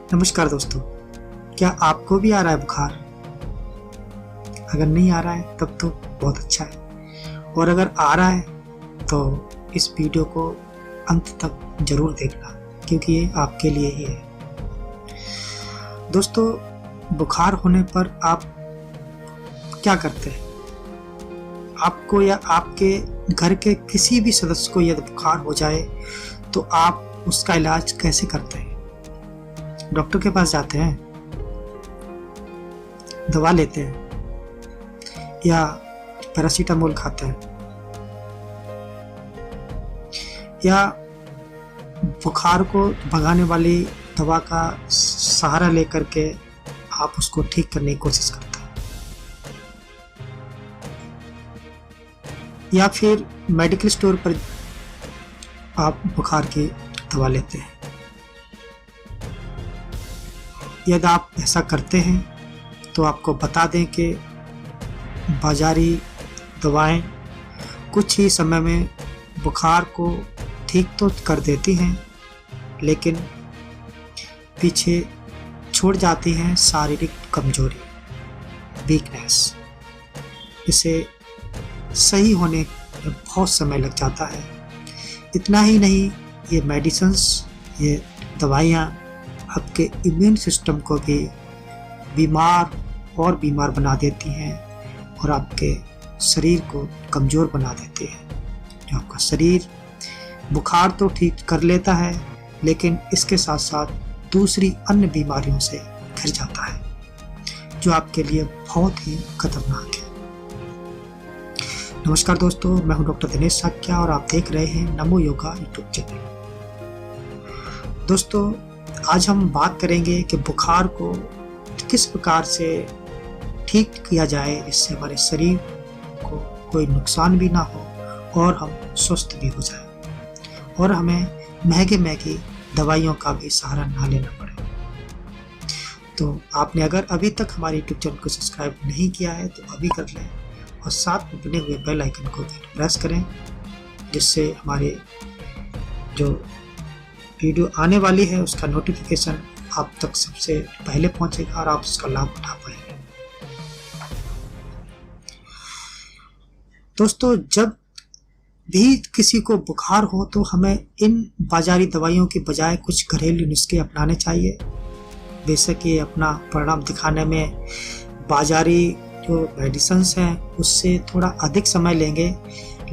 नमस्कार दोस्तों, क्या आपको भी आ रहा है बुखार? अगर नहीं आ रहा है तब तो बहुत अच्छा है, और अगर आ रहा है तो इस वीडियो को अंत तक जरूर देखना, क्योंकि ये आपके लिए ही है। दोस्तों, बुखार होने पर आप क्या करते हैं? आपको या आपके घर के किसी भी सदस्य को यदि बुखार हो जाए तो आप उसका इलाज कैसे करते हैं? डॉक्टर के पास जाते हैं, दवा लेते हैं या पैरासीटामोल खाते हैं, या बुखार को भगाने वाली दवा का सहारा लेकर के आप उसको ठीक करने की कोशिश करते हैं, या फिर मेडिकल स्टोर पर आप बुखार की दवा लेते हैं। यदि आप ऐसा करते हैं तो आपको बता दें कि बाजारी दवाएं कुछ ही समय में बुखार को ठीक तो कर देती हैं, लेकिन पीछे छोड़ जाती हैं शारीरिक कमजोरी, वीकनेस। इसे सही होने में बहुत समय लग जाता है। इतना ही नहीं, ये मेडिसिन्स, ये दवाइयाँ आपके इम्यून सिस्टम को भी बीमार बना देती हैं और आपके शरीर को कमज़ोर बना देती हैं। जो आपका शरीर बुखार तो ठीक कर लेता है, लेकिन इसके साथ साथ दूसरी अन्य बीमारियों से घिर जाता है, जो आपके लिए बहुत ही खतरनाक है। नमस्कार दोस्तों, मैं हूं डॉक्टर दिनेश साक्या और आप देख रहे हैं नमो योगा यूट्यूब चैनल। दोस्तों, आज हम बात करेंगे कि बुखार को किस प्रकार से ठीक किया जाए, जिससे हमारे शरीर को कोई नुकसान भी ना हो और हम स्वस्थ भी हो जाए, और हमें महंगी दवाइयों का भी सहारा ना लेना पड़े। तो आपने अगर अभी तक हमारे यूट्यूब चैनल को सब्सक्राइब नहीं किया है तो अभी कर लें, और साथ में बने हुए बेल आइकन को भी प्रेस करें, जिससे हमारे जो वीडियो आने वाली है उसका नोटिफिकेशन आप तक सबसे पहले पहुंचेगा और आप उसका लाभ उठा पाएंगे। दोस्तों, जब भी किसी को बुखार हो तो हमें इन बाजारी दवाइयों के बजाय कुछ घरेलू नुस्खे अपनाने चाहिए। बेशक ये अपना परिणाम दिखाने में बाजारी जो मेडिसिन्स हैं उससे थोड़ा अधिक समय लेंगे,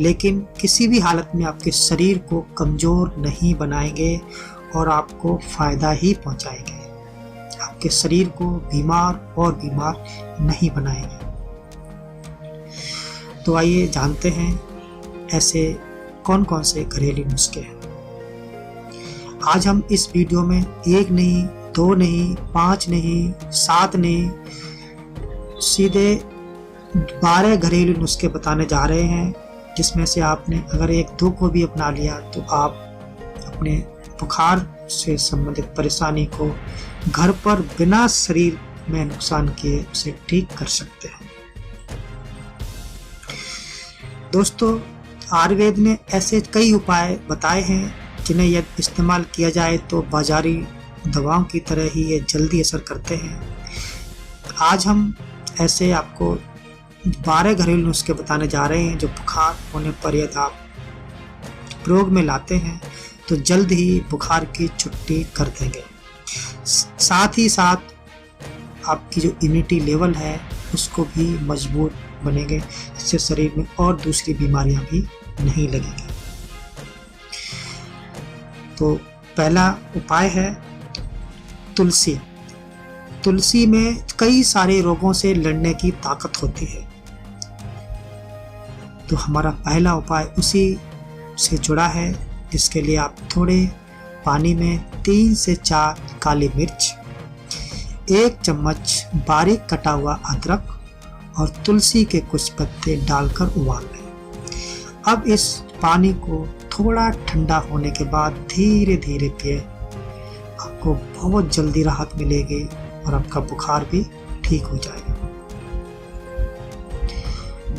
लेकिन किसी भी हालत में आपके शरीर को कमज़ोर नहीं बनाएंगे और आपको फ़ायदा ही पहुंचाएंगे। आपके शरीर को बीमार नहीं बनाएंगे। तो आइए जानते हैं ऐसे कौन कौन से घरेलू नुस्खे हैं। आज हम इस वीडियो में 1 नहीं, 2 नहीं, 5 नहीं, 7 नहीं, सीधे 12 घरेलू नुस्खे बताने जा रहे हैं, जिसमें से आपने अगर 1-2 को भी अपना लिया तो आप अपने बुखार से संबंधित परेशानी को घर पर बिना शरीर में नुकसान किए उसे ठीक कर सकते हैं। दोस्तों, आयुर्वेद ने ऐसे कई उपाय बताए हैं जिन्हें यदि इस्तेमाल किया जाए तो बाजारी दवाओं की तरह ही ये जल्दी असर करते हैं। आज हम ऐसे आपको 12 घरेलू नुस्खे बताने जा रहे हैं जो बुखार होने पर यदि आप प्रयोग में लाते हैं तो जल्द ही बुखार की छुट्टी कर देंगे। साथ ही साथ आपकी जो इम्यूनिटी लेवल है उसको भी मजबूत बनेंगे, जिससे शरीर में और दूसरी बीमारियां भी नहीं लगेंगी। तो पहला उपाय है तुलसी। तुलसी में कई सारे रोगों से लड़ने की ताकत होती है, तो हमारा पहला उपाय उसी से जुड़ा है, जिसके लिए आप थोड़े पानी में 3 से 4 काली मिर्च, 1 चम्मच बारीक कटा हुआ अदरक और तुलसी के कुछ पत्ते डालकर उबाल लें। अब इस पानी को थोड़ा ठंडा होने के बाद धीरे धीरे पिए। आपको बहुत जल्दी राहत मिलेगी और आपका बुखार भी ठीक हो जाएगा।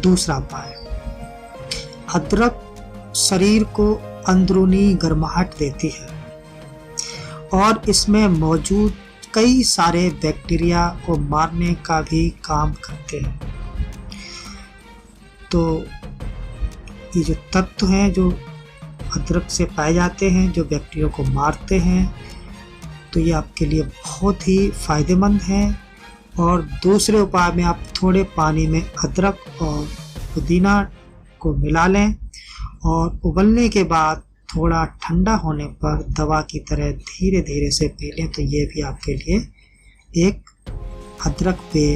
दूसरा उपाय, अदरक शरीर को अंदरूनी गर्माहट देती है और इसमें मौजूद कई सारे बैक्टीरिया को मारने का भी काम करते हैं। तो ये जो तत्व हैं जो अदरक से पाए जाते हैं, जो बैक्टीरिया को मारते हैं, तो ये आपके लिए बहुत ही फ़ायदेमंद हैं। और दूसरे उपाय में आप थोड़े पानी में अदरक और पुदीना को मिला लें और उबलने के बाद थोड़ा ठंडा होने पर दवा की तरह धीरे धीरे से पी लें, तो ये भी आपके लिए एक अदरक पेय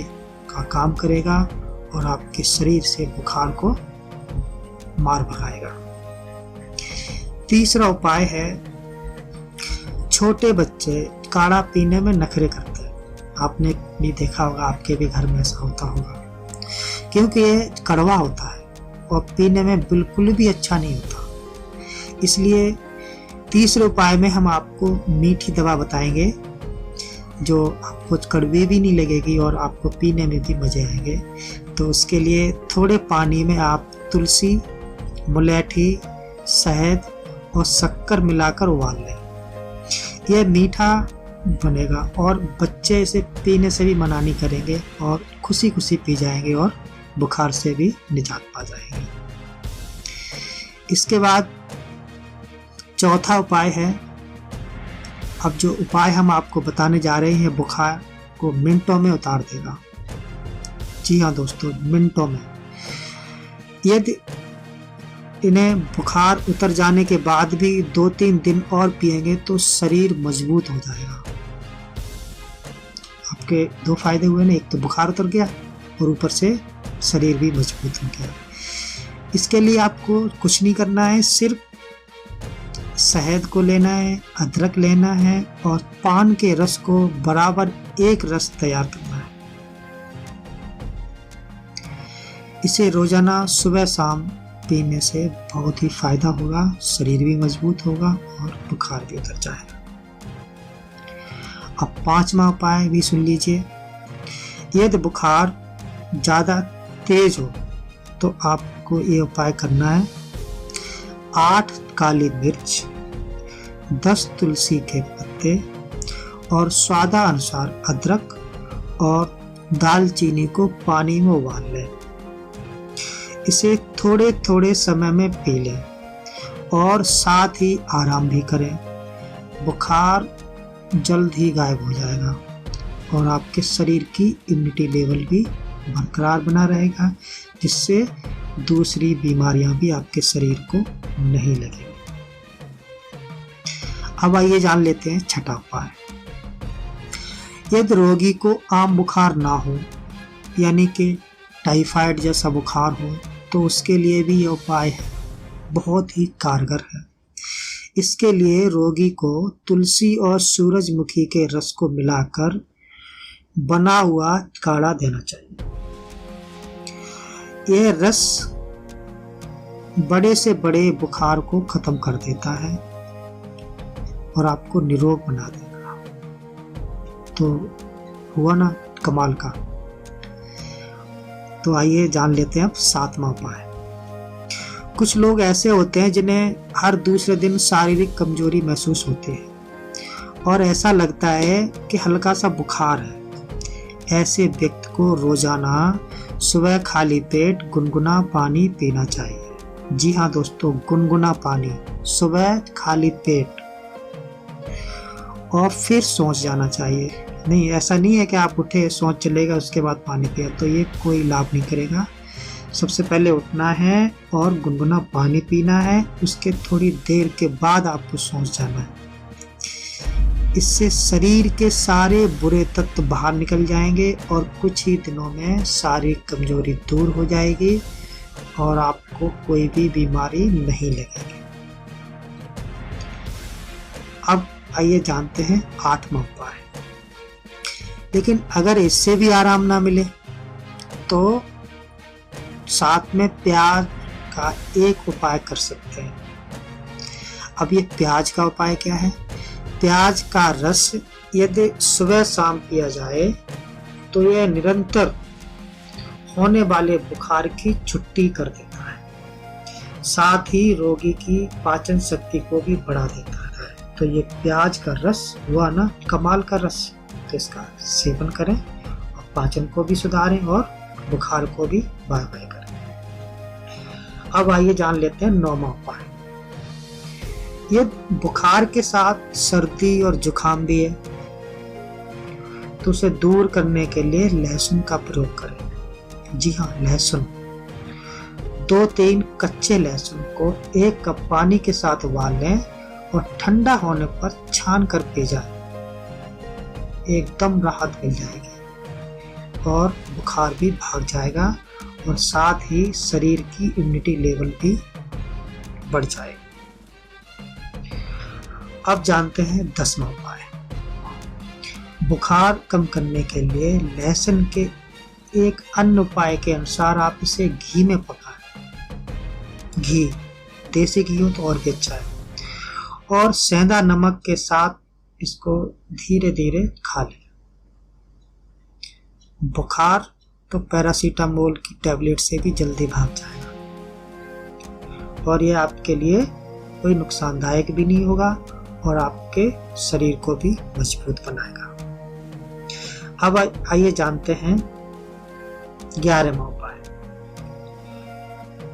का काम करेगा और आपके शरीर से बुखार को मार भगाएगा। तीसरा उपाय है, छोटे बच्चे काढ़ा पीने में नखरे करते हैं। आपने भी देखा होगा, आपके भी घर में ऐसा होता होगा, क्योंकि ये कड़वा होता है और पीने में बिल्कुल भी अच्छा नहीं होता। इसलिए तीसरे उपाय में हम आपको मीठी दवा बताएंगे जो आपको कड़वी भी नहीं लगेगी और आपको पीने में भी मज़े आएंगे। तो उसके लिए थोड़े पानी में आप तुलसी, मुलैठी, शहद और शक्कर मिलाकर उबाल लें। यह मीठा बनेगा और बच्चे इसे पीने से भी मना नहीं करेंगे और खुशी खुशी पी जाएंगे और बुखार से भी निजात पा जाएंगे। इसके बाद चौथा उपाय है, अब जो उपाय हम आपको बताने जा रहे हैं बुखार को मिनटों में उतार देगा। जी हाँ दोस्तों, मिनटों में। यदि इन्हें बुखार उतर जाने के बाद भी 2-3 दिन और पिएंगे तो शरीर मजबूत हो जाएगा। आपके दो फायदे हुए ना, एक तो बुखार उतर गया और ऊपर से शरीर भी मजबूत हो गया। इसके लिए आपको कुछ नहीं करना है, सिर्फ शहद को लेना है, अदरक लेना है और पान के रस को बराबर एक रस तैयार करना है। इसे रोजाना सुबह शाम पीने से बहुत ही फायदा होगा, शरीर भी मजबूत होगा और बुखार भी उतर जाएगा। अब पांचवा उपाय भी सुन लीजिए। यदि बुखार ज़्यादा तेज हो तो आपको ये उपाय करना है, 8 काली मिर्च, 10 तुलसी के पत्ते और स्वादानुसार अदरक और दालचीनी को पानी में उबाल लें। इसे थोड़े थोड़े समय में पी लें और साथ ही आराम भी करें। बुखार जल्द ही गायब हो जाएगा और आपके शरीर की इम्यूनिटी लेवल भी बरकरार बना रहेगा, जिससे दूसरी बीमारियां भी आपके शरीर को नहीं लगेंगी। अब आइए जान लेते हैं छठा उपाय। यदि रोगी को आम बुखार ना हो, यानी कि टाइफाइड जैसा बुखार हो, तो उसके लिए भी यह उपाय है, बहुत ही कारगर है। इसके लिए रोगी को तुलसी और सूरजमुखी के रस को मिलाकर बना हुआ काढ़ा देना चाहिए। यह रस बड़े से बड़े बुखार को खत्म कर देता है और आपको निरोग बना देगा। तो हुआ ना कमाल का। तो आइए जान लेते हैं अब सातवां उपाय। कुछ लोग ऐसे होते हैं जिन्हें हर दूसरे दिन शारीरिक कमजोरी महसूस होती है और ऐसा लगता है कि हल्का सा बुखार है। ऐसे व्यक्ति को रोजाना सुबह खाली पेट गुनगुना पानी पीना चाहिए। जी हाँ दोस्तों, गुनगुना पानी सुबह खाली पेट, और फिर सोच जाना चाहिए। नहीं, ऐसा नहीं है कि आप उठे सोच चलेगा उसके बाद पानी पिया, तो ये कोई लाभ नहीं करेगा। सबसे पहले उठना है और गुनगुना पानी पीना है, उसके थोड़ी देर के बाद आपको सोच जाना है। इससे शरीर के सारे बुरे तत्व बाहर निकल जाएंगे और कुछ ही दिनों में सारी कमजोरी दूर हो जाएगी और आपको कोई भी बीमारी नहीं लगेगी। अब आइए जानते हैं आठवां उपाय। लेकिन अगर इससे भी आराम ना मिले तो साथ में प्याज का एक उपाय कर सकते हैं। अब ये प्याज का उपाय क्या है? प्याज का रस यदि सुबह शाम पिया जाए तो यह निरंतर होने वाले बुखार की छुट्टी कर देता है, साथ ही रोगी की पाचन शक्ति को भी बढ़ा देता है। तो ये प्याज का रस हुआ ना कमाल का रस। तो इसका सेवन करें और पाचन को भी सुधारें और बुखार को भी बाय बाय करें। अब आइए जान लेते हैं 9वां उपाय। ये बुखार के साथ सर्दी और जुकाम भी है, तो उसे दूर करने के लिए लहसुन का प्रयोग करें। जी हाँ, लहसुन 2-3 कच्चे लहसुन को 1 कप पानी के साथ उबाल लें और ठंडा होने पर छान कर पी जाए। एकदम राहत मिल जाएगी और बुखार भी भाग जाएगा और साथ ही शरीर की इम्यूनिटी लेवल भी बढ़ जाएगी। अब जानते हैं 10वां उपाय। बुखार कम करने के लिए लहसुन के एक अन्य उपाय के अनुसार आप इसे घी में पकाएं। घी, देसी घी हो तो और भी अच्छा है, और सेंधा नमक के साथ इसको धीरे धीरे खा लें। बुखार तो पैरासीटामोल की टैबलेट से भी जल्दी भाग जाएगा और यह आपके लिए कोई नुकसानदायक भी नहीं होगा और आपके शरीर को भी मजबूत बनाएगा। अब आइए जानते हैं 11वां उपाय।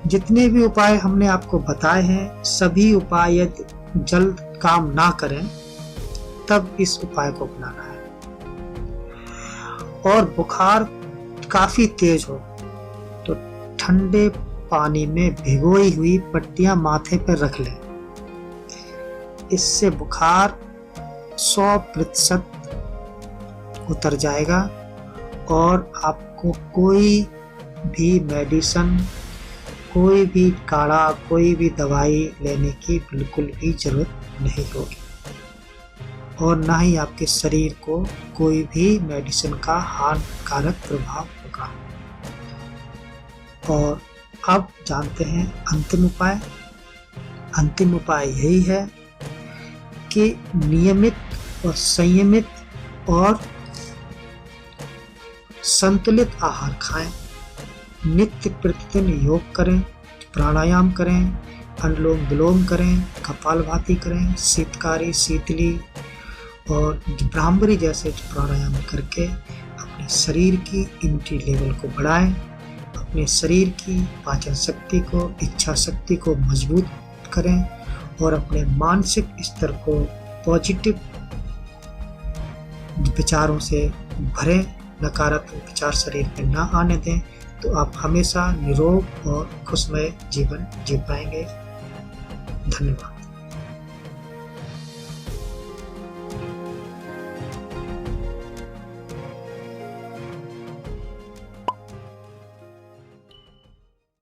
जितने भी उपाय हमने आपको बताए हैं, सभी उपाय यदि जल्द काम ना करें तब इस उपाय को अपनाना है। और बुखार काफी तेज हो तो ठंडे पानी में भिगोई हुई पट्टियां माथे पर रख लें। इससे बुखार 100% उतर जाएगा और आपको कोई भी मेडिसिन, कोई भी काढ़ा, कोई भी दवाई लेने की बिल्कुल भी जरूरत नहीं होगी और ना ही आपके शरीर को कोई भी मेडिसिन का हानिकारक प्रभाव होगा। और अब जानते हैं अंतिम उपाय। अंतिम उपाय यही है कि नियमित और संयमित और संतुलित आहार खाएं, नित्य प्रतिदिन योग करें, प्राणायाम करें, अनुलोम विलोम करें, कपालभाति करें, शीतकारी, शीतली और ब्राह्मरी जैसे प्राणायाम करके अपने शरीर की इम्यूनिटी लेवल को बढ़ाएं, अपने शरीर की पाचन शक्ति को, इच्छा शक्ति को मजबूत करें और अपने मानसिक स्तर को पॉजिटिव विचारों से भरें। नकारात्मक विचार शरीर में ना आने दें, तो आप हमेशा निरोग और खुशमय जीवन जी पाएंगे। धन्यवाद।